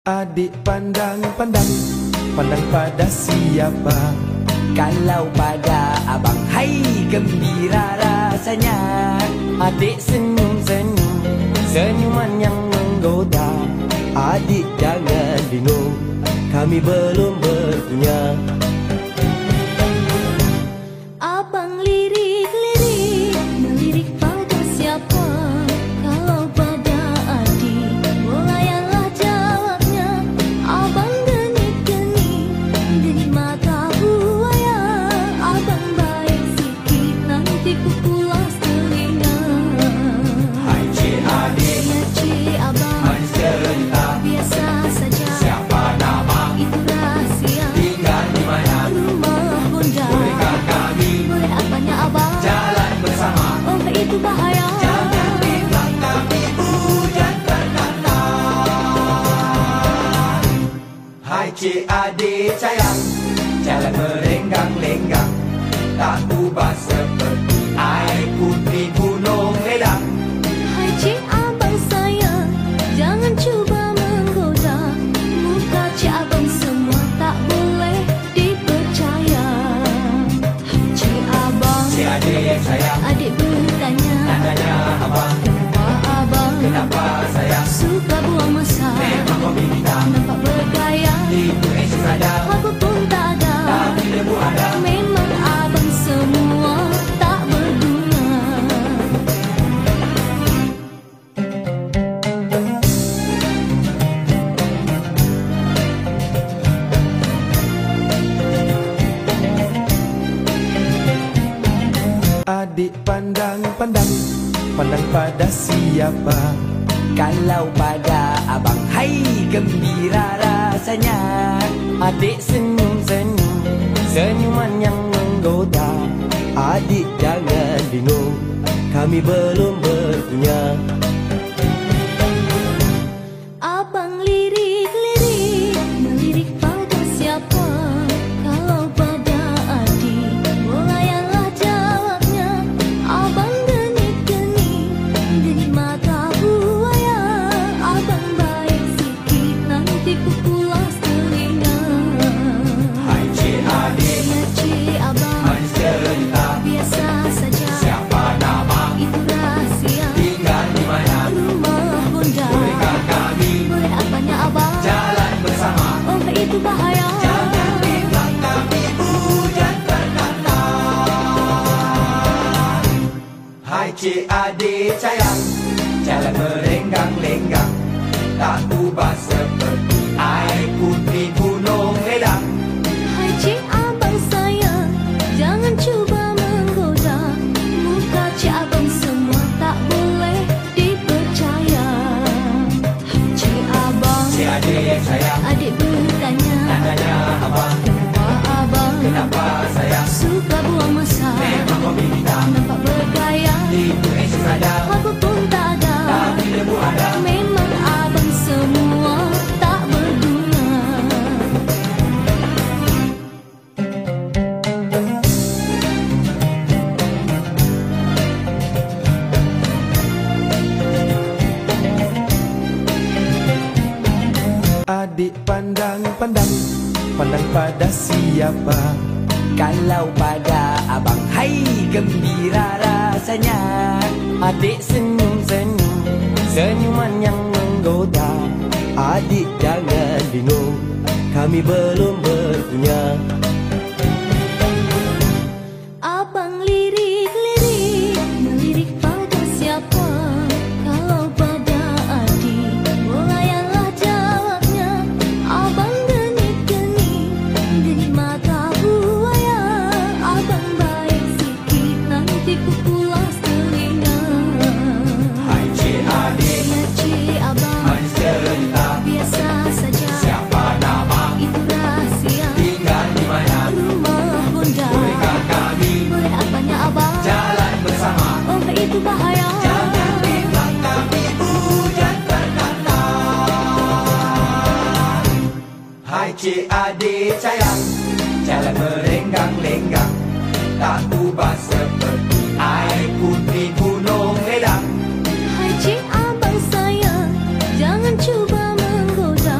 Adik pandang pada siapa? Kalau pada abang, hai gembira rasanya. Adik senyum-senyum, senyuman yang menggoda. Adik jangan bingung, kami belum berpunya. Abang lirik-lirik, melirik pada siapa? Kalau pada adik, melayanlah jawabnya. Abang genik-genik, genik mata buaya. Abang baik sikit, nanti ku pulas telinga. Hai cik adik, Ya cik abang, manis cerita. biasa saja. Siapa nama? Itu rahasia. Tinggal di mana? Rumah bunda. Bolehkah kami Boleh apanya abang? jalan bersama? Oh itu bahaya. Jangan bilang kami hujan terkata. Hai cik adik sayang, jalan merenggang-lenggang, tak ubah seperti air putih gunung ledang. Hai cik abang sayang, jangan cuba menggoda. Muka cik abang semua tak boleh dipercaya. Hai cik abang, Cik adik yang sayang, adik bertanya, tanya abang, kenapa abang kenapa sayang? suka buang masa? Memang kau bintang, Nampak bergaya, itu esok saja, aku pun tak ada. tapi debu ada. Memang abang semua tak berguna. Adik pandang pada siapa? Kalau pada abang, hai gembira rasanya. Adik senyum-senyum, senyuman yang menggoda. Adik jangan bingung, kami belum berpunya. Abang lirik-lirik, melirik pada siapa? Kalau pada adik, melayanlah jawabnya. Abang genik-genik, genik mata buaya. Abang baik sikit, nanti ku pulas telinga. Hai cik adik, Ya cik abang, manis cerita. biasa saja. Siapa nama? Itu rahasia. Tinggal di mana? Rumah bunda. Bolehkah kami Boleh apanya abang? jalan bersama? Oh itu bahaya. Jangan bilang kami hujan terkata. Hai cik adik sayang, jalan merenggang-lenggang, tak ubah seperti air putih gunung ledang. Hai cik abang sayang, jangan cuba menggoda. Muka cik abang semua tak boleh dipercaya. Hai cik abang, Cik adik yang sayang, adik bertanya, tanya abang, kenapa abang kenapa sayang? suka buang masa? Memang kau bintang, Nampak bergaya, itu esok saja, aku pun tak ada. tapi debu ada. Memang abang semua tak berguna. Adik pandang pada siapa? Kalau pada abang, hai gembira rasanya. Adik senyum-senyum, senyuman yang menggoda. Adik jangan bingung, kami belum berpunya. Abang lirik-lirik, melirik pada siapa? Kalau pada adik, melayanlah jawabnya. Abang genik-genik, genik mata buaya. Abang baik sikit, nanti ku pulas telinga. Hai cik adik, Ya cik abang, manis cerita. biasa saja. Siapa nama? Itu rahasia. Tinggal di mana? Rumah bunda. Bolehkah kami Boleh apanya abang? jalan bersama? Oh itu bahaya. Jangan bilang kami hujan terkata. Hai cik adik sayang, jalan merenggang-lenggang, tak ubah seperti air putih gunung ledang. Hai cik abang sayang, jangan cuba menggoda.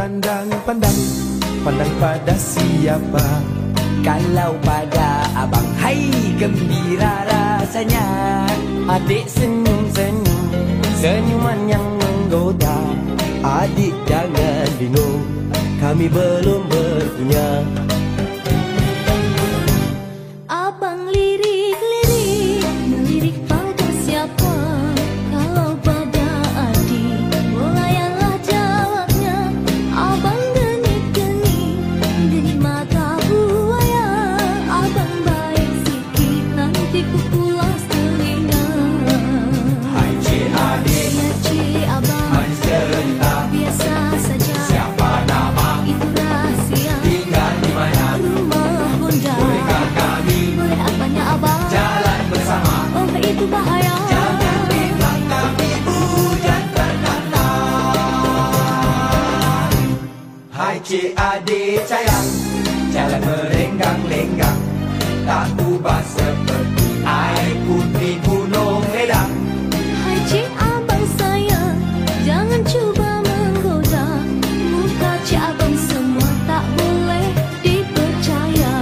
pandang-pandang, pandang pada siapa? Kalau pada abang, hai gembira rasanya. Adik senyum-senyum, senyuman yang menggoda. Adik jangan bingung, kami belum berpunya. Abang lirik-lirik, melirik pada siapa? Kalau pada adik, bolayanlah jawabnya. Abang genit-genit, genit mata buaya. Abang baik sikit, nanti ku pulas telinga. Hai cik adik, Ya cik abang, manis cerita. biasa saja. Siapa nama, Itu rahasia, tinggal di mana? rumah bunda. Bolehkah kami Boleh apanya abang? jalan bersama? Oh itu bahaya. Jangan bilang kami hujan berkata. Hai cik adik sayang, jalan merenggang-lenggang, tak ubah seperti air putih gunung ledang. Hai cik abang sayang, jangan cuba menggoda. Muka cik abang semua tak boleh dipercaya.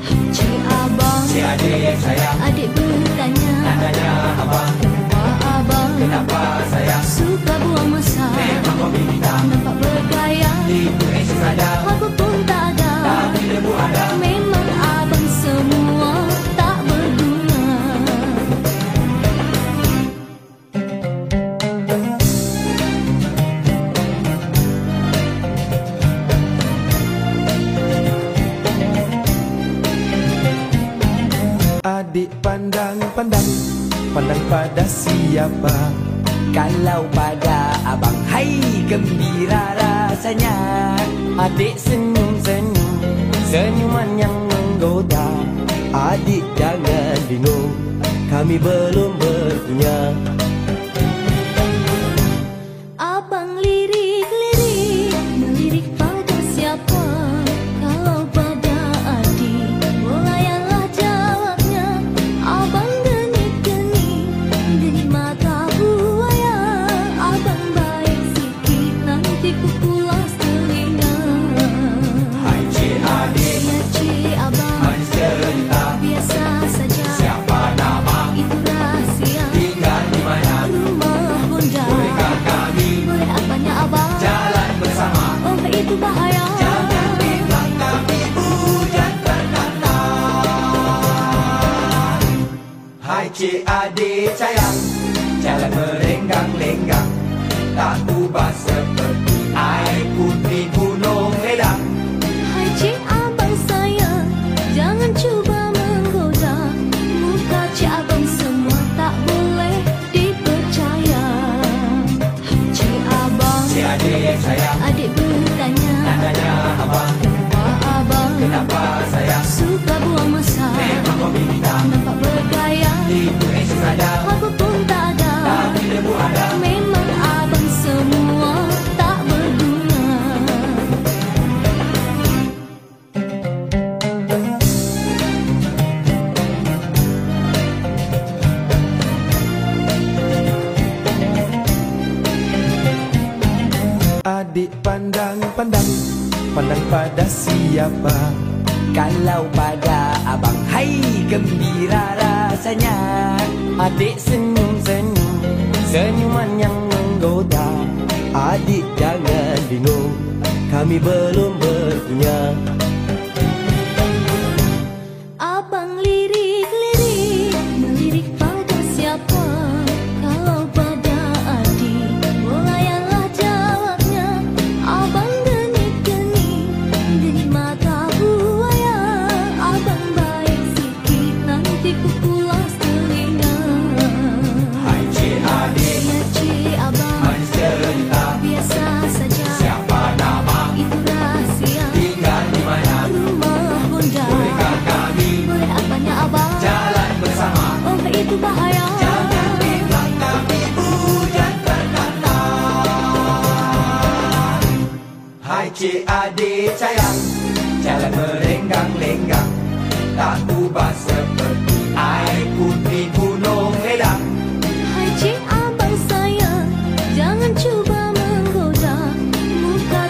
Hai cik abang, Cik adik sayang, adik bertanya, tanya abang, kenapa abang kenapa sayang? suka buang masa? Memang kau bintang, Nampak bergaya, itu esok ada, apa pun tak ada. tapi debu ada. Memang abang semua tak berguna. Adik pandang-pandang, pandang pada siapa? Kalau pada abang, hai gembira rasanya. Adik senyum-senyum, senyuman yang menggoda. Adik jangan bingung, kami belum berpunya. Abang lirik-lirik, melirik pada siapa? Kalau pada adik, bolayanlah jawabnya. Abang genit-genit, genit mata buaya. Abang baik sikit, nanti ku pulas telinga. Hai cik adik, Ya cik abang, manis cerita. biasa saja. Siapa nama, Itu rahasia, tinggal di mana? rumah bunda. Bolehkah kami Boleh apanya abang? jalan bersama? Oh itu bahaya. Jangan bilang kami hujan berkata. Hai cik adik sayang, jalan merenggang-lenggang, tak ubah seperti air putih gunung ledang. Hai cik abang sayang, jangan cuba menggoda. Muka cik abang semua tak boleh dipercaya. Hai cik abang, Cik adik sayang, adik bertanya, tanya abang, kenapa abang kenapa sayang? suka buang masa? Memang kau bintang, Nampak bergaya, itu esok ada, apa pun tak ada. tapi debu ada. Memang abang semua tak berguna. Adik pandang-pandang, pandang pada siapa? Kalau pada abang, hai gembira rasanya. Adik senyum-senyum, senyuman yang menggoda. Adik jangan bingung, kami belum berpunya. Abang lirik-lirik, melirik pada siapa? Kalau pada adik, bolayanlah jawabnya. Abang genit-genit, genit mata buaya. Abang baik sikit, nanti ku pulas telinga. Hai cik adik, Ya cik abang, manis cerita. biasa saja. Siapa nama, Itu rahasia, tinggal di mana? rumah bunda. Bolehkah kami Boleh apanya abang? jalan bersama? Oh itu bahaya. Jangan bilang kami hujan berkata. Hai cik adik sayang, jalan merenggang-lenggang, tak ubah seperti air putih gunung ledang. Hai cik abang sayang, jangan cuba menggoda. Muka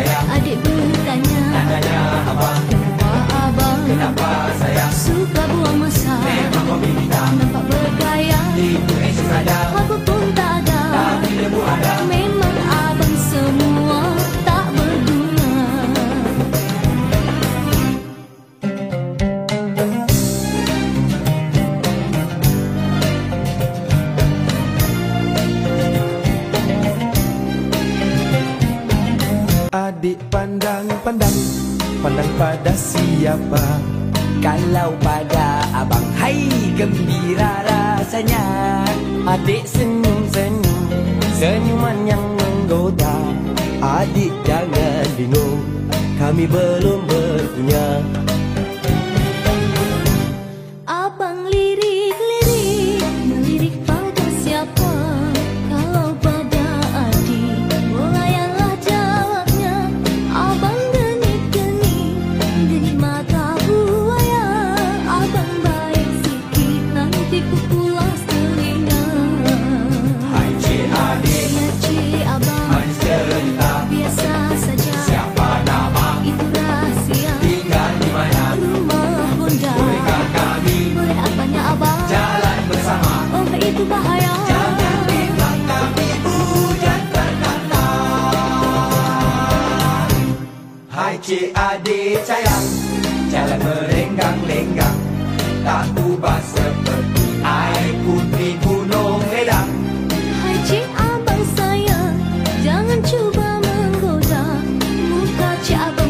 sayang? Adik bertanya, Tanya abang, kenapa abang kenapa sayang? suka buang masa? Memang hobi kita, Nampak bergaya, itu esok saja. apa pun tak ada. Tapi debu ada. Memang abang semua tak berguna. Adik pandang-pandang, pandang pada siapa? Kalau pada abang, hai gembira rasanya. Adik senyum-senyum, senyuman yang menggoda. Adik jangan bingung, kami belum berpunya. Abang lirik-lirik, melirik pada siapa? Kalau pada adik, melayanglah jawabnya. Abang genit-genit, genit mata buaya. Abang baik sikit, nanti ku pulas telinga. Hai cik adik, Ya cik abang, manis cerita. biasa saja. Siapa nama? Itu rahsia, Tinggal di mana? rumah bunda. Bolehkah kami Boleh apanya abang? jalan bersama? Oh itu bahaya. Jangan bimbang kami hujan berkata. Hai cik adik sayang, jalan merenggang-lenggang, tak ubah seperti air putih gunung ledang. Hai cik abang sayang, jangan cuba menggoda. Muka cik abang